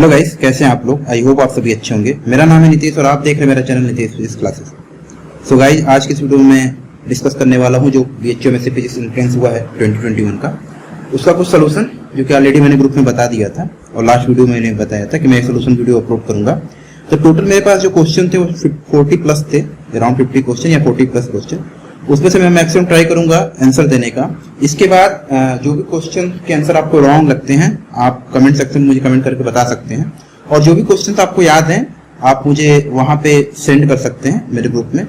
Hello guys, कैसे हैं आप लोग। आई होप आप सभी अच्छे होंगे। मेरा नाम है नितेश और आप देख रहे हैं मेरा channel Nitesh physics classes. So guys, आज की इस वीडियो में डिस्कस करने वाला हूं जो बीएचयू में से फिजिक्स एंट्रेंस हुआ है 2021 का, उसका कुछ सोल्यूशन जो कि ऑलरेडी मैंने ग्रुप में बता दिया था और लास्ट वीडियो में मैंने बताया था कि मैं सोल्यूशन वीडियो अपलोड करूंगा। तो टोटल मेरे पास जो क्वेश्चन थे वो 40 प्लस थे, अराउंड 50 क्वेश्चन या 40 प्लस क्वेश्चन। उसमें से मैं मैक्सिमम ट्राई करूंगा आंसर देने का। इसके बाद जो भी क्वेश्चन के आंसर आपको रॉन्ग लगते हैं आप कमेंट सेक्शन में मुझे कमेंट करके बता सकते हैं, और जो भी क्वेश्चन आपको याद हैं आप मुझे वहां पे सेंड कर सकते हैं मेरे ग्रुप में,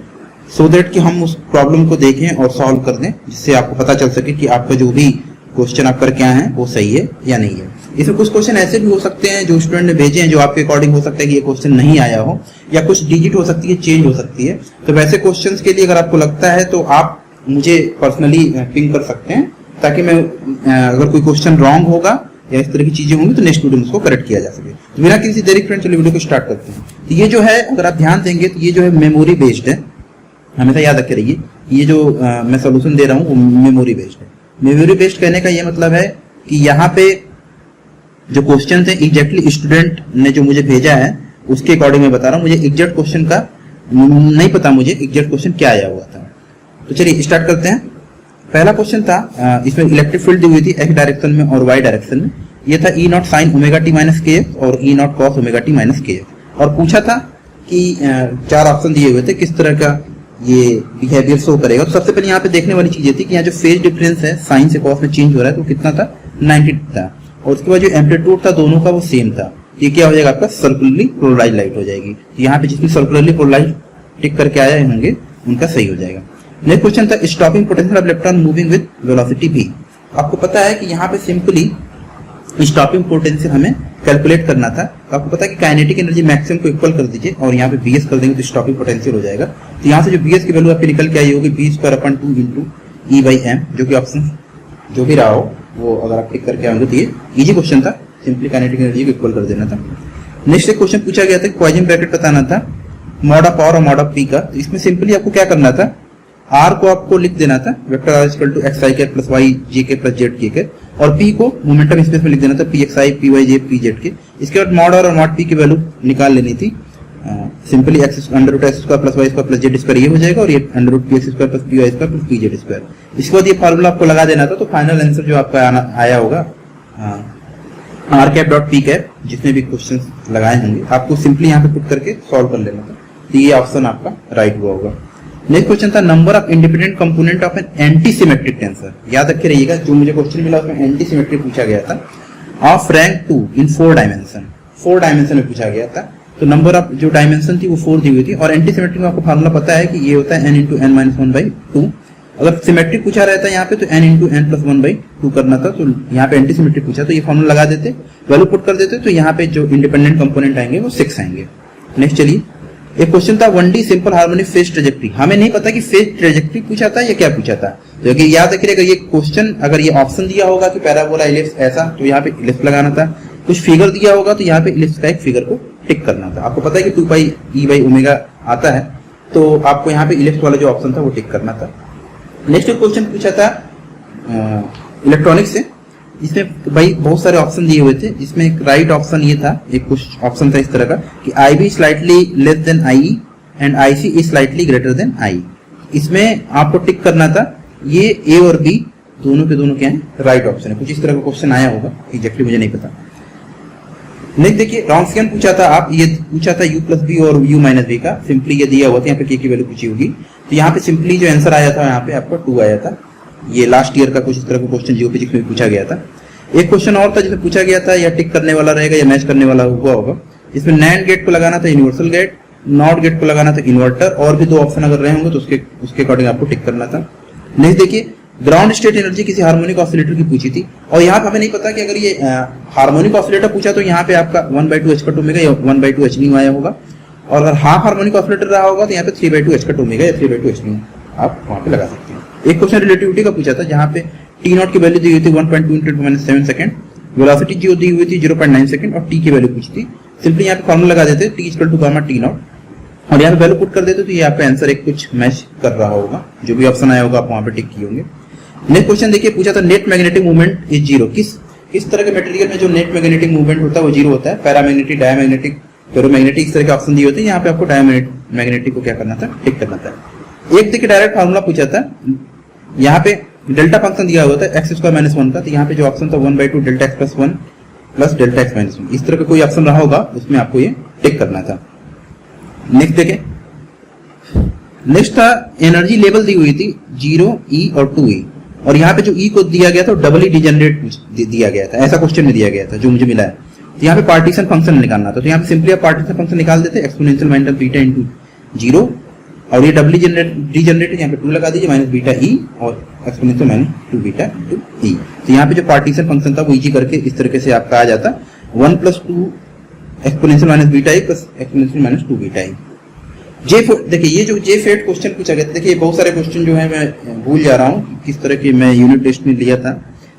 सो दैट कि हम उस प्रॉब्लम को देखें और सॉल्व कर दें, जिससे आपको पता चल सके कि आपका जो भी क्वेश्चन आप कर क्या है वो सही है या नहीं है। इसमें कुछ क्वेश्चन ऐसे भी हो सकते हैं जो स्टूडेंट ने भेजे हैं जो आपके अकॉर्डिंग हो सकता है कि ये क्वेश्चन नहीं आया हो, या कुछ डिजिट हो सकती है चेंज हो सकती है। तो वैसे क्वेश्चंस के लिए अगर आपको लगता है तो आप मुझे पर्सनली पिंग कर सकते हैं, ताकि मैं अगर कोई क्वेश्चन रॉन्ग होगा या इस तरह की चीजें होंगी तो नेक्स्ट वीडियो में उसको करेक्ट किया जा सके। तो बिना किसी देरी फ्रेंड चलिए वीडियो को स्टार्ट करते हैं। तो ये जो है अगर आप ध्यान देंगे तो ये जो है मेमोरी बेस्ड है, हमेशा याद रखे रहिए। ये जो मैं सोल्यूशन दे रहा हूँ वो मेमोरी बेस्ड है। मेमोरी बेस्ड कहने का ये मतलब है कि यहाँ पे जो क्वेश्चन थे एग्जैक्टली स्टूडेंट ने जो मुझे भेजा है उसके अकॉर्डिंग मैं बता रहा हूँ। मुझे एग्जैक्ट क्वेश्चन का नहीं पता, मुझे एग्जैक्ट क्वेश्चन क्या आया हुआ था। तो चलिए स्टार्ट करते हैं। पहला क्वेश्चन था इसमें इलेक्ट्रिक फील्ड दी हुई थी एक्स डायरेक्शन में और वाई डायरेक्शन में। ये था E naught sine omega T minus K X और E naught cos omega T minus K X, और पूछा था कि 4 ऑप्शन दिए हुए थे किस तरह का ये बिहेवियर शो करेगा। तो सबसे पहले यहाँ पे देखने वाली चीज ये थी कि यहाँ जो फेज डिफरेंस है साइन से कॉस में चेंज हो रहा है तो कितना था 90 था, और उसके बाद जो एम्पलीट्यूड था दोनों का वो सेम था। ये क्या हो जाएगा आपका सर्कुलरली पोलराइज लाइट हो जाएगी। तो यहाँ पे जिसमें सर्कुलरली पोलराइज टिक करके आया होंगे उनका सही हो जाएगा। नेक्स्ट क्वेश्चन था stopping potential of electron moving with velocity v। आपको पता है कि यहाँ पे सिंपली स्टॉपिंग पोटेंशियल हमें कैलकुलेट करना था। तो आपको पता है कि काइनेटिक एनर्जी मैक्सिमम को इक्वल कर दीजिए और यहाँ पे vs कर देंगे तो स्टॉपिंग पोटेंशियल हो जाएगा। तो यहाँ से जो vs की वैल्यू आपकी निकल के आई होगी v² 2 इंटू E/m, जो कि ऑप्शन जो भी रहा हो वो अगर आप टिक करके आएंगे तो ये इजी क्वेश्चन था, सिंपली काइनेटिक एनर्जी को इक्वल कर देना था। नेक्स्ट एक क्वेश्चन पूछा गया था पॉइजन ब्रैकेट बताना था मॉड ऑफ आर और मॉड ऑफ पी का। तो इसमें सिंपली आपको क्या करना था, आर को आपको लिख देना था vector R equal to X I के प्लस वाई जे के प्लस जेड के, और पी को मोमेंटम स्पेस में लिख देना था p x i p y j p z k. इसके बाद मॉड आर और मॉड पी की वैल्यू निकाल लेनी थी। Simply x under root x square plus y square plus z square ये हो जाएगा, और ये under root p x square plus p y square plus p z square. इसके बाद ये फार्मूला आपको लगा देना था। तो फाइनल आंसर जो आपका आया होगा r cap dot p cap, जितने भी क्वेश्चन लगाए होंगे आपको सिंपली यहाँ पे पुट करके सॉल्व कर लेना था। तो ये ऑप्शन आपका राइट हुआ होगा। नेक्स्ट क्वेश्चन था number of independent component of an anti symmetric tensor. याद रखे रहिएगा, जो मुझे क्वेश्चन मिला उसमें एंटी सिमेट्रिक पूछा गया था of rank 2 in 4 dimension. 4 dimension में पूछा गया था। तो नंबर ऑफ जो डायमेंशन थी वो 4 दी हुई थी, और एंटी सिमेट्रिक में आपको फार्मूला पता है कि ये होता है n इंटू n माइनस 1/2। अगर सिमेट्रिक पूछा रहता है यहाँ पे तो n इंटू n प्लस 1/2 करना था। तो यहाँ पे एंटी सिमेट्रिक पूछा तो ये फार्मूला लगा देते, वैल्यू पुट कर देते, तो यहाँ पे जो इंडिपेंडेंट कंपोनेंट आएंगे वो 6 आएंगे। नेक्स्ट चलिए एक क्वेश्चन था 1D simple harmonic phase trajectory. हमें नहीं पता कि फेज ट्रेजेक्टरी पूछा था या क्या पूछा था, तो याद रखिएगा ये क्वेश्चन अगर ये ऑप्शन दिया होगा कि पैराबोला इलिप्स ऐसा, तो यहाँ पे इलिप्स लगाना था। कुछ फिगर दिया होगा तो यहाँ पे इलिप्स का एक फिगर को टिक करना था। आपको पता है कि 2πe/ω आता है, तो आपको यहाँ पे इलिप्स वाला जो ऑप्शन था वो टिक करना था। नेक्स्ट क्वेश्चन पूछा था इलेक्ट्रॉनिक्स से। इसमें भाई बहुत सारे ऑप्शन दिए हुए थे। इसमें एक राइट ऑप्शन ये था, एक कुछ ऑप्शन था इस तरह का कि IB slightly less than IE and IC is slightly greater than I। इसमें आपको टिक करना था। ये A और B दोनों के दोनों क्या है राइट ऑप्शन है। कुछ इस तरह का क्वेश्चन आया होगा, एग्जैक्टली मुझे नहीं पता। नेक्स्ट देखिए रॉन्स्कियन पूछा था, आप ये पूछा था u प्लस बी और u माइनस बी का। सिंपली ये दिया हुआ था, यहाँ पे k की वैल्यू पूछी होगी। तो यहाँ पे सिंपली जो आंसर आया था यहाँ पे आपका 2 आया था। ये लास्ट ईयर का कुछ इस तरह का क्वेश्चन जियो फिजिक्स में पूछा गया था। एक क्वेश्चन और था जिसमें पूछा गया था या टिक करने वाला रहेगा या मैच करने वाला हुआ होगा। इसमें नैंड गेट को लगाना था यूनिवर्सल गेट, नॉट गेट को लगाना था इन्वर्टर, और भी 2 ऑप्शन अगर रहे होंगे तो उसके अकॉर्डिंग आपको टिक करना था। नेक्स्ट देखिए ग्राउंड स्टेट एनर्जी किसी हार्मोनिक ऑसिलेटर की पूछी थी, और यहाँ पे हमें नहीं पता कि अगर ये हार्मोनिक ऑसिलेटर पूछा तो यहाँ पे आपका 1/2 h/ω या 1/2 h आया होगा, और अगर हाफ हार्मोनिक ऑसिलेटर रहा होगा तो यहाँ पे 3/2 h/ω या 3/2 h आप वहाँ पे लगा सकते हैं। एक क्वेश्चन रिलेटिविटी का पूछा था जहाँ पे टी नॉट की वैल्यू दी हुई थी 1.2 × 7 सेकंड, वेलोसिटी जो दी हुई थी 0.9 सेकंड, और टी की वैल्यू पूछी थी। सिंपली यहाँ पे फॉर्मूला लगा देते t equal to gamma t naught, और यहाँ पे वैल्यू पुट कर देते तो ये आपका आंसर एक कुछ मैच कर रहा होगा। जो भी ऑप्शन आया होगा आप वहाँ पे टिक किए होंगे। नेक्स्ट क्वेश्चन देखिए पूछा था नेट मैग्नेटिक मूवमेंट इज 0। किस तरह के मटेरियल में जो नेट मैग्नेटिक मूवमेंट होता है वो जीरो होता है, पैरामैग्नेटिक, डायमैग्नेटिक, फेरोमैग्नेटिक, इस तरह के ऑप्शन दिए होते हैं। यहाँ पे आपको डायमैग्नेटिक को क्या करना था, टिक करना था। एक देखिए डायरेक्ट फार्मूला पूछा था, यहाँ पे डेल्टा फंक्शन दिया हुआ था एक्स स्क्वायर माइनस 1 का, तो यहाँ पे जो ऑप्शन था 1/2 delta x plus 1 plus delta x minus 1, इस तरह का कोई ऑप्शन रहा होगा उसमें आपको ये टिक करना था। नेक्स्ट देखें, नेक्स्ट था एनर्जी लेवल दी हुई थी 0, E और 2E, और यहाँ पे जो E को दिया गया था डबल डिजेनरेट दिया गया था, ऐसा क्वेश्चन में दिया गया था जो मुझे मिला है। तो यहाँ पे पार्टीशन फंक्शन निकालना था, तो यहाँ पे सिंपली आप पार्टीशन फंक्शन निकाल देते एक्सपोनेंशियल माइनस बीटा इंटू 0, और ये डबल डिजेनरेट यहाँ पे 2 लगा दीजिए माइनस बीटा E और exponential minus 2 beta into E। तो यहाँ पे जो पार्टीशन फंक्शन था वो इजी करके इस तरीके से आपका आ जाता 1 + 2 exponential minus beta E plus exponential minus 2 beta E। देखिए ये जो जे फेट क्वेश्चन पूछा गया था, देखिए बहुत सारे क्वेश्चन जो है मैं भूल जा रहा हूँ किस तरह के मैं यूनिट टेस्ट में लिया था।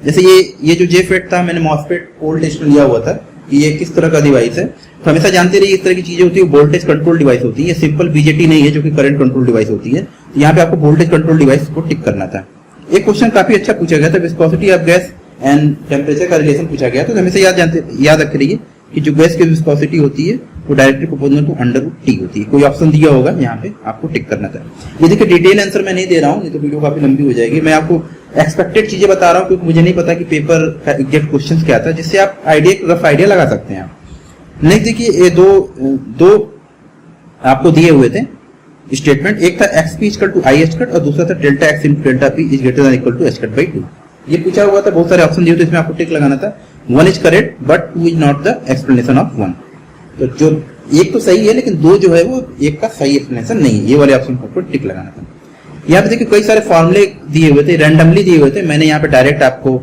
जैसे ये जो जे फेट था मैंने मॉसफेट ओल्ड टेस्ट में लिया हुआ था कि ये किस तरह का डिवाइस है। तो हमेशा जानते रहिए इस तरह की चीजें होती है वोल्टेज कंट्रोल डिवाइस होती है, ये सिंपल बीजेटी नहीं है जो कि करंट कंट्रोल डिवाइस होती है। तो यहाँ पे आपको वोल्टेज कंट्रोल डिवाइस को टिक करना था। एक क्वेश्चन काफी अच्छा पूछा गया था, viscosity of gas and temperature का रिलेशन पूछा गया, तो हमेशा याद रख रहिए कि जो गैस की विस्कोसिटी होती है वो डायरेक्टली प्रोपोर्शनल टू √T होती है। कोई ऑप्शन दिया होगा यहाँ पे आपको टिक करना था। ये देखिए डिटेल आंसर मैं नहीं दे रहा हूँ, नहीं तो वीडियो काफी लंबी हो जाएगी। मैं आपको एक्सपेक्टेड चीजें बता रहा हूँ क्योंकि मुझे नहीं पता कि पेपर का एग्जैक्ट क्वेश्चन क्या था, जिससे आप रफ आइडिया लगा सकते हैं। नेक्स्ट देखिए ये दो आपको दिए हुए थे स्टेटमेंट, एक था XP = I h और दूसरा था delta x × delta p > h/2। ये पूछा हुआ था, बहुत सारे ऑप्शन दिए थे, इसमें आपको टिक लगाना था। 1 is correct but 2 is not the explanation of 1। तो जो एक तो सही है लेकिन 2 जो है वो एक का सही एक्सप्लेनेशन नहीं है, ये वाले ऑप्शन को टिक लगाना था। यहाँ पे देखिए कई सारे फॉर्मूले दिए हुए थे, रैंडमली दिए हुए थे, मैंने यहाँ पे डायरेक्ट आपको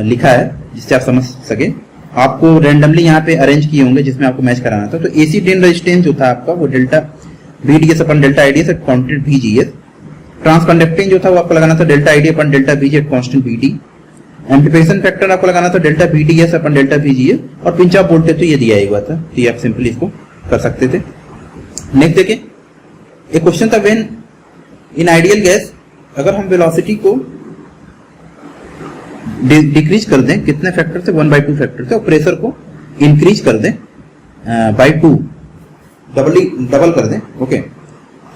लिखा है जिससे आप समझ सके। आपको रैंडमली यहाँ पे अरेंज किए होंगे जिसमें आपको मैच कराना था। तो AC ड्रेन रेजिस्टेंस जो था आपका वो delta VDS upon delta IDS at constant VGS। ट्रांसकंडक्टिंग जो था वो आपको लगाना था delta ID upon delta VG at constant VD। Amplification factor आपको लगाना था डेल्टा VDS अपन डेल्टा VGS, और पिंच ऑफ वोल्टेज तो ये दिया ही हुआ था, तो ये आप सिंपली इसको कर सकते थे। नेक्स्ट देखिए एक क्वेश्चन था, व्हेन इन आइडियल गैस अगर हम वेलोसिटी को डिक्रीज कर दें कितने फैक्टर से, 1/2 फैक्टर से, और प्रेशर को इंक्रीज कर दें बाय 2, डबल कर दें। ओके,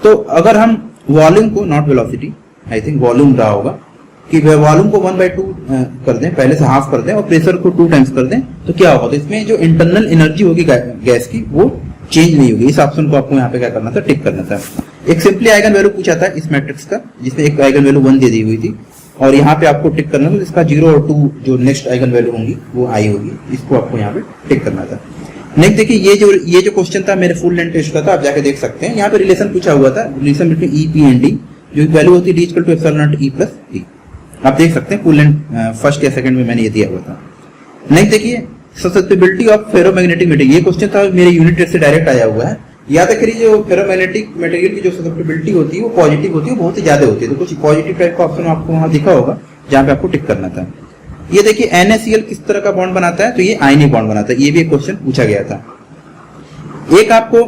तो अगर हम वॉल्यूम को, not velocity, I think volume रहा होगा, कि वॉल्यूम को 1/2 कर दें, पहले से हाफ कर दें, और प्रेशर को 2 टाइम्स कर दें, तो क्या होगा? तो इसमें जो इंटरनल एनर्जी होगी गैस की वो चेंज नहीं होगी। इस ऑप्शन को आपको यहाँ पे क्या करना था, टिक करना था। एक सिंपली आइगन वैल्यू पूछा था इस मैट्रिक्स का, जिसमें एक आइगन वैल्यू 1 दे दी हुई थी, और यहाँ पे आपको टिक करना था। इसका 0 और 2 जो नेक्स्ट आइगन वैल्यू होंगी वो आई होगी, इसको आपको यहाँ पे टिक करना था। नेक्स्ट देखिए ये जो क्वेश्चन था मेरे फुल लेंथ टेस्ट का था, आप जाके देख सकते हैं। यहाँ पे रिलेशन पूछा हुआ था, relation between E, P and D, जो वैल्यू होती है D = ε0 E + T। आप देख सकते हैं फुल लेंथ फर्स्ट या सेकंड में मैंने ये दिया हुआ था। नेक्स्ट देखिए ससेप्टिबिलिटी ऑफ फेरोमैग्नेटिक मटेरियल, ये क्वेश्चन था मेरे यूनिट टेस्ट से डायरेक्ट आया हुआ है। याद रखिए जो फेरोमैग्नेटिक मटेरियल की जो ससेप्टिबिलिटी होती है वो पॉजिटिव होती है, बहुत ही ज्यादा होती है। तो कुछ पॉजिटिव टाइप का ऑप्शन आपको वहां दिखा होगा जहां पे आपको टिक करना था। ये देखिए NaCl किस तरह का बॉन्ड बनाता है, तो ये आयनिक बॉन्ड बनाता है। ये भी एक क्वेश्चन पूछा गया था। एक आपको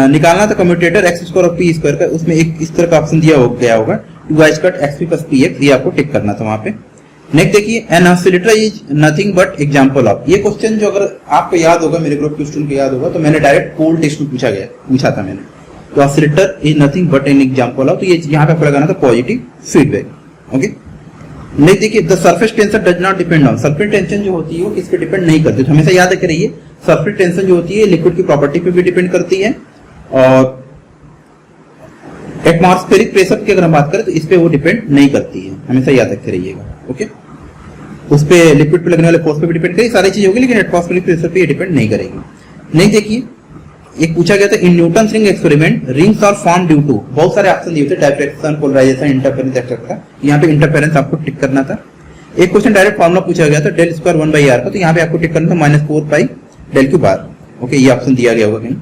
निकालना था कम्यूटेटर x² और p² का, उसमें एक इस तरह का ऑप्शन दिया गया होगा 2i² xp + px, ये आपको टिक करना था वहां पे। नेक्स्ट देखिए an oscillator is nothing but example of, ये क्वेश्चन जो अगर आपको याद होगा, मेरे ग्रुप के स्टूडेंट को याद होगा, तो मैंने डायरेक्ट पोल टेस्ट में पूछा था मैंने। तो oscillator is nothing but an example of, तो ये यहाँ पे आपको लगाना था पॉजिटिव फीडबैक। ओके, नेक्स्ट देखिए the surface tension does not depend on, surface tension जो होती है वो किस पे डिपेंड नहीं करती। तो हमेशा याद रखिए सरफेस टेंशन जो होती है लिक्विड की प्रॉपर्टी पे भी डिपेंड करती है, और एटमॉस्फेरिक प्रेशर की अगर हम बात करें तो इस पे वो डिपेंड नहीं करती है, हमेशा याद रखते रहिएगा। ओके, उस पे लिक्विड पे लगने वाले फोर्स पे भी डिपेंड करेगी, सारी चीज होगी, लेकिन एटमॉस्फेरिक प्रेशर पे ये डिपेंड नहीं करेगी। नहीं देखिए एक पूछा गया था in Newton ring experiment rings are form due to, बहुत सारे ऑप्शन दिए थे, डायफ्रैक्शन, पोलराइजेशन, इंटरफेरेंस एक्सेट्रा। यहाँ पे इंटरफेरेंस आपको टिक करना था। एक क्वेश्चन डायरेक्ट फॉर्मूला पूछा गया था del² 1/r का, तो यहाँ पे आपको टिक करना था -4π del³r। ओके, ये ऑप्शन दिया गया होगा कहीं।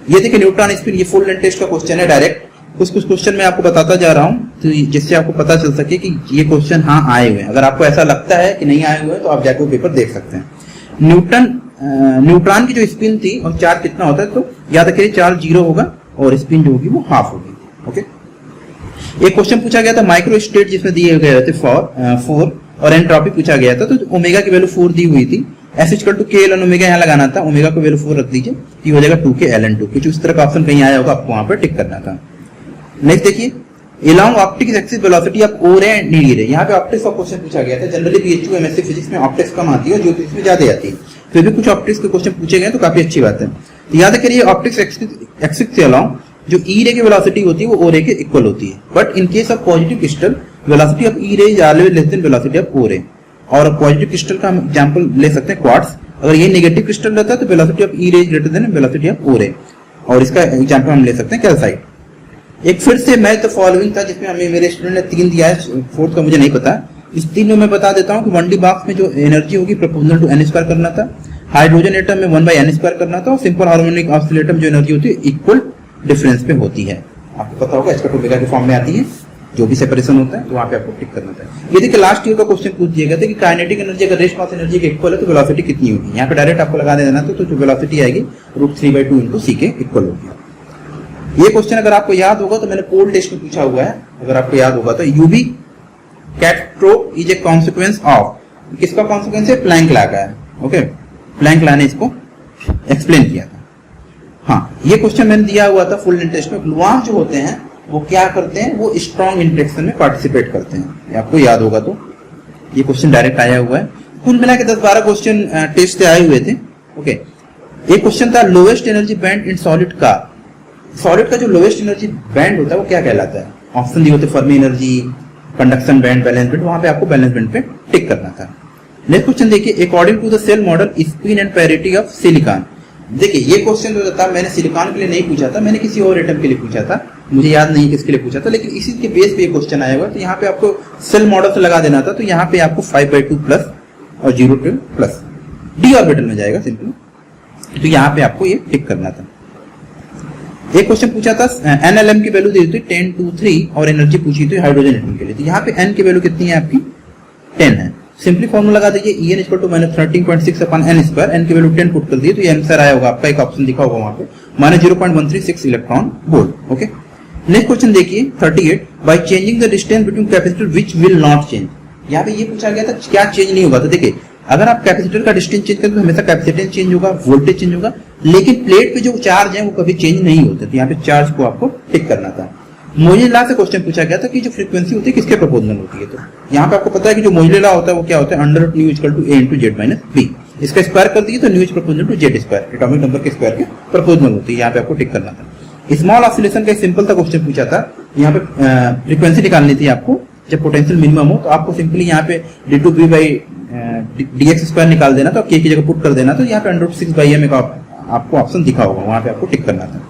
ये देखिए न्यूट्रॉन स्पिन, ये फुल लेंथ टेस्ट का क्वेश्चन है डायरेक्ट। कुछ क्वेश्चन मैं आपको बताता जा रहा हूँ तो जिससे आपको पता चल सके कि ये क्वेश्चन हाँ आए हुए हैं। अगर आपको ऐसा लगता है कि नहीं आए हुए हैं तो आप जाके वो पेपर देख सकते हैं। न्यूट्रॉन की जो स्पिन थी और चार्ज कितना होता है, तो याद रखिए चार्ज 0 होगा और स्पिन जो होगी वो हाफ होगी। ओके, एक क्वेश्चन पूछा गया था माइक्रो स्टेट, जिसमें दिए गए थे फॉर और एंट्रोपी पूछा गया था, तो ओमेगा की वैल्यू 4 दी हुई थी, एस इक्वल टू के एल ओमेगा यहाँ लगाना था, ओमेगा को वैल्यू 4 रख दीजिए, ये हो जाएगा 2 के एल एन 2। कुछ उस तरह का ऑप्शन कहीं आया होगा, आपको वहां पर टिक करना था। नेक्स्ट देखिए, along optics axis velocity of O ray and D रे, यहाँ पे ऑप्टिक्स का क्वेश्चन पूछा गया था। जनरली बीएचयू एमएससी फिजिक्स में ऑप्टिक्स कम आती है, ज्योतिष में ज्यादा आती है, फिर भी कुछ ऑप्टिक्स के क्वेश्चन पूछे गए तो काफी अच्छी बात है। तो याद करिए ऑप्टिक्स एक्सिस से along जो ई रे की वेलोसिटी होती है वो ओ रे के इक्वल होती है, but in case of positive crystal velocity of E ray is always less than velocity of O ray. और पॉजिटिव क्रिस्टल का हम एग्जांपल ले सकते हैं क्वार्ट्ज, अगर ये नेगेटिव क्रिस्टल रहता है तो velocity of E ray is greater than velocity of O ray, और इसका एग्जांपल हम ले सकते हैं कैल्साइट। एक फिर से मैच द फॉलोइंग था जिसमें हमें मेरे स्टूडेंट ने 3 दिया है, फोर्थ का मुझे नहीं पता। इस 3 में मैं बता देता हूं कि 1D बॉक्स में जो एनर्जी होगी प्रोपोर्शनल टू n स्क्वायर करना था, हाइड्रोजन एटम में 1/n स्क्वायर करना था, और सिंपल हार्मोनिक ऑसिलेटर में जो एनर्जी होती है इक्वल डिफरेंस पे होती है। आपको पता होगा इसका ओमेगा के फॉर्म में आती है, जो भी सेपरेशन होता है तो वहां पे आपको टिक करना था। ये देखिए लास्ट ईयर का क्वेश्चन पूछ दिया गया था कि काइनेटिक एनर्जी अगर रेस्ट मास एनर्जी के इक्वल है तो वेलोसिटी कितनी होगी। यहाँ पे डायरेक्ट आपको लगा देना था, तो जो वेलोसिटी आएगी √3/2 इंटू सी के इक्वल होगी। ये क्वेश्चन अगर आपको याद होगा तो मैंने पोल टेस्ट में पूछा हुआ है, अगर आपको याद होगा तो UV catastrophe is a consequence of, किसका कॉन्सिक्वेंस है, प्लैंक लॉ का है। ओके, प्लैंक लॉ ने इसको एक्सप्लेन किया था। हाँ, ये क्वेश्चन मैंने दिया हुआ था फुल टेस्ट में। ग्लूऑन जो होते हैं वो क्या करते हैं, वो स्ट्रॉन्ग इंटरेक्शन में पार्टिसिपेट करते हैं, ये आपको याद होगा। तो ये क्वेश्चन डायरेक्ट आया हुआ है। कुल मिला के 10-12 क्वेश्चन टेस्ट से आए हुए थे। ओके, एक क्वेश्चन था lowest energy band in solid का। सॉलिड का जो लोएस्ट एनर्जी बैंड होता है वो क्या कहलाता है, ऑप्शन दिए होते Fermi energy, conduction band, valence band, वहां पे आपको बैलेंस बैंड पे टिक करना था। नेक्स्ट क्वेश्चन देखिए, according to the shell model spin and parity of silicon. देखिए ये क्वेश्चन जो था मैंने सिलिकॉन के लिए नहीं पूछा था, मैंने किसी और एटम के लिए पूछा था, मुझे याद नहीं किसके लिए पूछा था, लेकिन इसी के बेस पे ये क्वेश्चन आया हुआ। तो यहाँ पे आपको सेल मॉडल से लगा देना था, तो यहाँ पे आपको 5/2 प्लस और 0 प्लस डी ऑर्बिटल में जाएगा सिंपल, तो यहाँ पे आपको ये टिक करना था। एक क्वेश्चन पूछा था एनएलएम की वैल्यू दी थी 10 to 3 और एनर्जी पूछी थी हाइड्रोजन एटम के लिए, तो यहाँ पे एन की वैल्यू कितनी है आपकी 10 है। सिंपली फॉर्मूला लगा दीजिए, En equal to -13.6 upon n square, n की वैल्यू 10 पुट कर दिए तो ये आंसर आया होगा आपका, एक ऑप्शन दिखा होगा वहां पे -0.136 electron volt. Okay, next question देखिए 38, by changing the distance between capacitor which will not change. यहाँ पे ये पूछा गया था क्या चेंज नहीं होगा, तो देखिए अगर आप कैपेसिटर का डिस्टेंस चेंज करें तो हमेशा कैपेसिटेंस चेंज होगा, वोल्टेज चेंज होगा, लेकिन प्लेट पे जो चार्ज है वो कभी चेंज नहीं होते, तो यहाँ पे चार्ज को आपको टिक करना था। मोइले लॉ से क्वेश्चन पूछा गया था कि जो फ्रीक्वेंसी होती है किसके प्रोपोर्शनल होती है, तो यहाँ पे आपको पता है कि जो मोइले लॉ होता है वो क्या होता है, under nu equal to a into z minus b, इसका स्क्वायर कर दिए तो nu is proportional to z square, atomic number के स्क्वायर के प्रोपोर्शनल होती है, यहाँ पे आपको टिक करना था। स्मॉल ऑसिलेशन का सिंपल सा क्वेश्चन पूछा था, यहाँ पे फ्रीक्वेंसी निकालनी थी आपको, जब पोटेंशियल मिनिमम हो तो आपको सिंपली यहाँ पे d2b/dx² निकाल देना, तो k की जगह पुट कर देना, तो यहाँ पे √6/m का आपको ऑप्शन दिखा होगा, वहां पे आपको टिक करना था।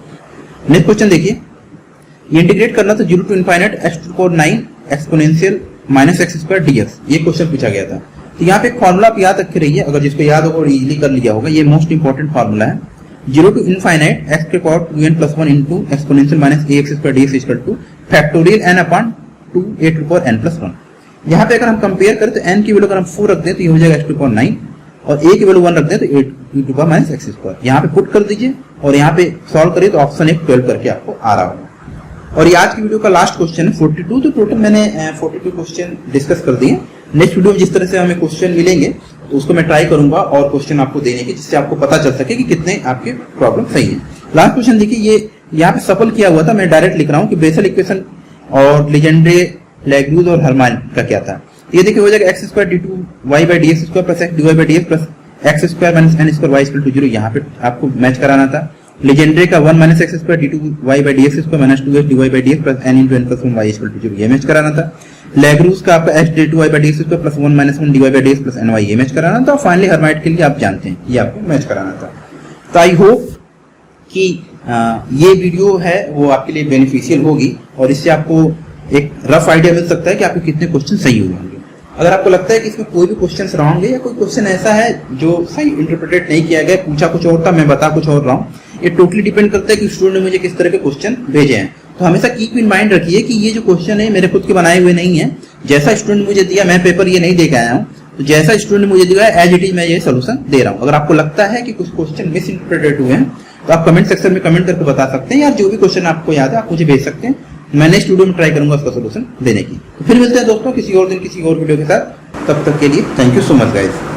नेक्स्ट क्वेश्चन देखिए, इंटीग्रेट करना तो 0 to infinite x⁹ exponential -x² dx, ये क्वेश्चन पूछा गया था। तो यहाँ पे एक फॉर्मूला आप याद रखे रहिए, अगर जिसको याद होगा और इजीली कर लिया होगा, ये मोस्ट इंपॉर्टेंट फॉर्मूला है। 0 to infinite x⁴2n+1 into exponential -ax² dx equal two factorial n upon 2a⁴n+1। यहाँ पे अगर हम कंपेयर करें तो n की वैल्यू अगर हम 4 रख दें तो ये हो जाएगा x⁹ और a की वैल्यू 1 रख दें तो 8e⁻x²। यहाँ पे पुट कर दीजिए और यहाँ पे सॉल्व करिए तो ऑप्शन 1 12 करके आपको आ रहा होगा। और ये आज की वीडियो का लास्ट क्वेश्चन है 42, तो टोटल मैंने 42 क्वेश्चन डिस्कस कर दिए। नेक्स्ट वीडियो में जिस तरह से हमें क्वेश्चन मिलेंगे तो उसको मैं ट्राई करूंगा और क्वेश्चन आपको देने की, जिससे आपको पता चल सके कि कितने आपके प्रॉब्लम सही है। लास्ट क्वेश्चन देखिए, ये यहाँ पे सफल किया हुआ था, मैं डायरेक्ट लिख रहा हूँ कि बेसल इक्वेशन और लीजेंड्रे, लैग्यूज और हर्मान का क्या था। ये देखिए हो जाएगा x² d2y/dx² plus x dy/dx plus x² - n² y = 0, यहाँ पे आपको मैच कराना था। लीजेंड्रे का 1 - x² d2y/dx² - 2x dy/dx plus n × n+1 y = 0, ये मैच कराना था। लैग्रूज का आपका x d2y/dx² plus 1 - 1 dy/dx plus ny, ये मैच कराना था। और फाइनली हर्माइट के लिए आप जानते हैं ये आपको मैच कराना था। तो आई होप कि ये वीडियो है वो आपके लिए बेनिफिशियल होगी और इससे आपको एक रफ आइडिया मिल सकता है कि आपके कितने क्वेश्चन सही हुए होंगे। अगर आपको लगता है कि इसमें कोई भी क्वेश्चन रॉन्ग है या कोई क्वेश्चन ऐसा है जो सही इंटरप्रेटेड नहीं किया गया, पूछा कुछ और था मैं बता कुछ और रहा हूँ, ये टोटली डिपेंड करता है कि स्टूडेंट ने मुझे किस तरह के क्वेश्चन भेजे हैं। तो हमेशा कीप इन माइंड रखिए कि ये जो क्वेश्चन है मेरे खुद के बनाए हुए नहीं है, जैसा स्टूडेंट ने मुझे दिया, मैं पेपर ये नहीं दे के आया हूँ, तो जैसा स्टूडेंट ने मुझे दिया एज इट इज मैं ये सोल्यूशन दे रहा हूँ। अगर आपको लगता है कि कुछ क्वेश्चन मिस इंटरप्रेटेड हुए हैं तो आप कमेंट सेक्शन में कमेंट करके बता सकते हैं, या जो भी क्वेश्चन आपको याद है आप मुझे भेज सकते हैं, मैं नेक्स्ट वीडियो में ट्राई करूंगा उसका सोल्यूशन देने की। तो फिर मिलते हैं दोस्तों किसी और दिन किसी और वीडियो के साथ। तब तक के लिए thank you so much guys.